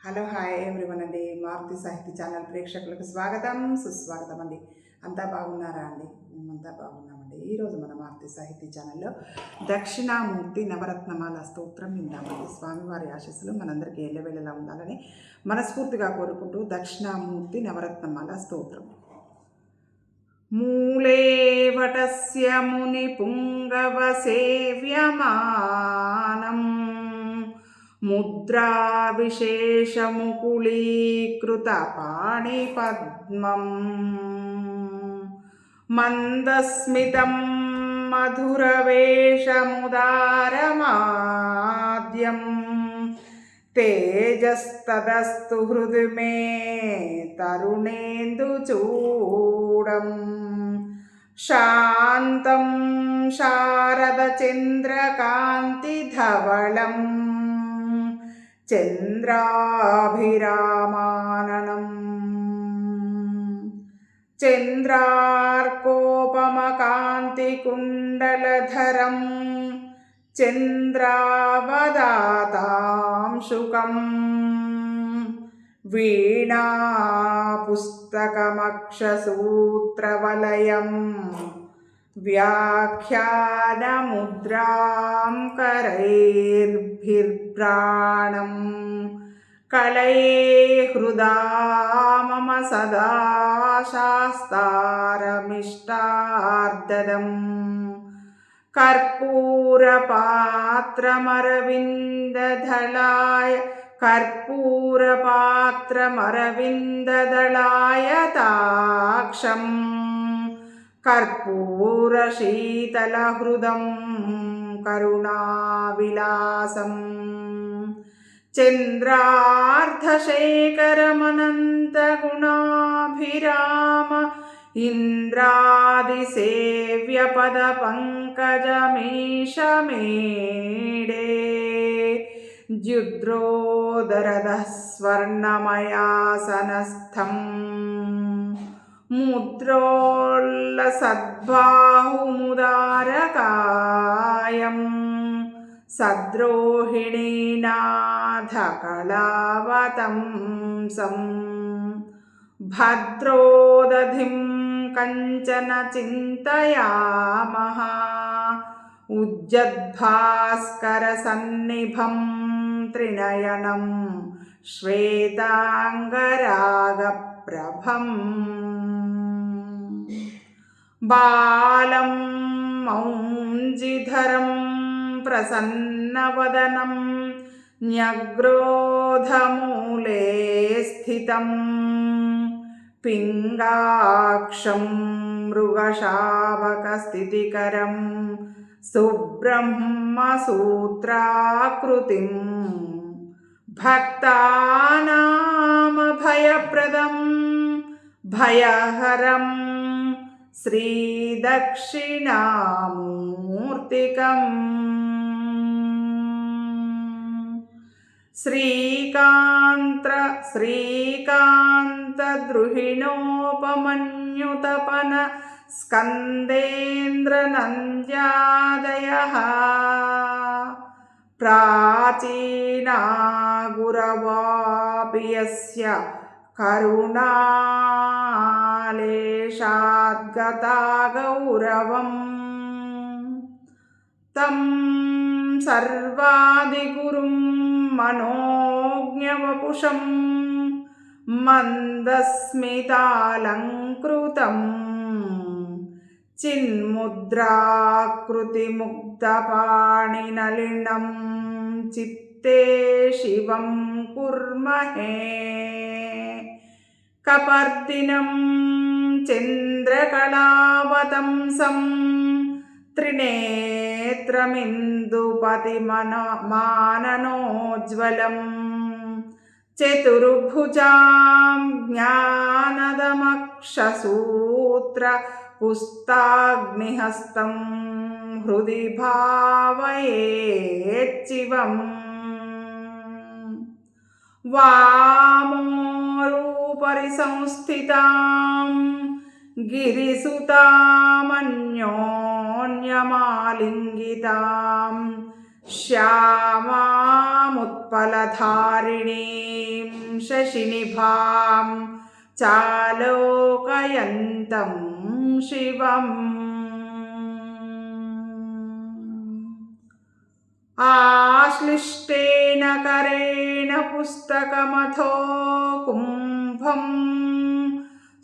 Hello hi everyone అండి. మారుతి సాహితీ channel ప్రేక్షకులకు స్వాగతం సుస్వాగతం అండి. అంతా బాగున్నారా అండి? మేమంతా బాగున్నామండి. ఈరోజు మన మారుతి సాహితీ ఛానల్లో దక్షిణామూర్తి నవరత్నమాల స్తోత్రం విందామండి. స్వామివారి ఆశీస్సులు మనందరికీ ఎల్లవేళలా ఉండాలని మనస్ఫూర్తిగా కోరుకుంటూ దక్షిణామూర్తి నవరత్నమాల స్తోత్రం. మూలే వటస్య ముని పుంగవ సేవ్యమానం ముద్రా విశేషముకుళీకృత పాణిపద్మం మందస్మితం మధురవేషముదారమాద్యం తేజస్తదస్తు హృది మే తరుణేందుచూడం శాంతం శారదచంద్రకాంతిధవళం చంద్రాభిరామాననం చంద్రార్కోపమకాంతికుండలధరం చంద్రావదాతాంశుకం వీణాపుస్తకమక్షసూత్రవలయం వ్యాఖ్యానముద్రాం కరైర్భిర్భ్రాణం కలయే హృదా మమ సదా శాస్తారమిష్టార్దదం కర్పూరపాత్రమరవిందదళాయతాక్షం కర్పూరశీతలహృదం కరుణావిలాసం చంద్రార్ధశేఖరమనంతగుణాభిరామ ఇంద్రాదిసేవ్యపదపంకజమీశమేడే ద్యుద్రోదరదः స్వర్ణమయాసనస్థం ముద్రోల్లసద్బాహుముదారకాయం సద్రోహిణీనాథకళావతంసం భద్రోదధిం కంచన చింతయామః ఉజ్జద్భాస్కరసన్నిభం త్రినయనం శ్వేతాంగరాగప్రభం బాలం మౌంజిధరం ప్రసన్నవదనం న్యగ్రోధమూలే స్థితం పింగాక్షం మృగశావకస్థితికరం సుబ్రహ్మసూత్రాకృతిం భక్తానామభయప్రదం భయహరం శ్రీదక్షిణామూర్తికం శ్రీకాంతద్రుహిణోపమన్యుతపన స్కందేంద్రనంద్యాదయః ప్రాచీనా గురవాపి యస్య కరుణాలేశాద్గతా గౌరవం తం సర్వాదిగురుం మనోజ్ఞవపుషం మందస్మితాలంకృతం చిన్ముద్రాకృతిముగ్ధపాణినలినం చిత్తే శివం కుర్మహే కపర్దినం చంద్రకళావతంసం త్రినేత్రమిందుపతిమాననోజ్వలం చతుర్భుజాం జ్ఞానదమక్షసూత్ర పుస్తాగ్నిహస్తం హృది భావయేచ్చివం వామోరూపరి సంస్థితాం గిరిసుతామన్యోన్యమాలింగితాం శ్యామాముత్పలధారిణీం శశినిభాం చాలోకయంతం శివం ఆశ్లిష్టేన కరేణ పుస్తకమథో కుంభం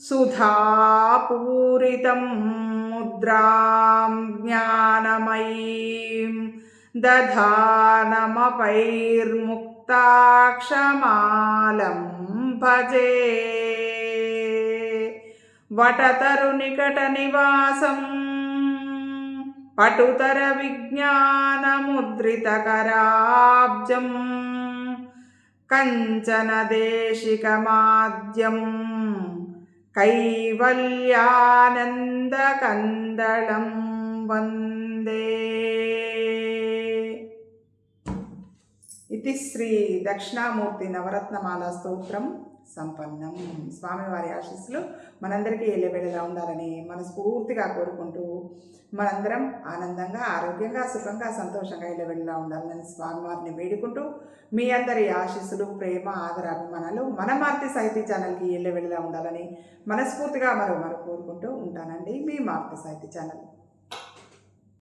సుధాపూరితం ముద్రాం జ్ఞానమయీం దధానమపైర్ముక్తాక్షమాలం భజే వటతరునికట నివాసం పటుతర విజ్ఞానముద్రితకరాబ్జం కంచన దేశికమాద్యం కైవల్యానందకందళం వందే. ఇది శ్రీ దక్షిణామూర్తి నవరత్నమాల స్తోత్రం సంపన్నం. స్వామివారి ఆశీస్సులు మనందరికీ ఎల్లవేళలా ఉండాలని మనస్ఫూర్తిగా కోరుకుంటూ మనందరం ఆనందంగా ఆరోగ్యంగా సుఖంగా సంతోషంగా ఎల్లవేళలా ఉండాలని స్వామివారిని వేడుకుంటూ మీ అందరి ఆశీస్సులు ప్రేమ ఆదరాభిమానాలు మన మారుతి సాహితీ ఛానల్కి ఎల్లవేళలా ఉండాలని మనస్ఫూర్తిగా మరో కోరుకుంటూ ఉంటానండి. మీ మారుతి సాహితీ ఛానల్.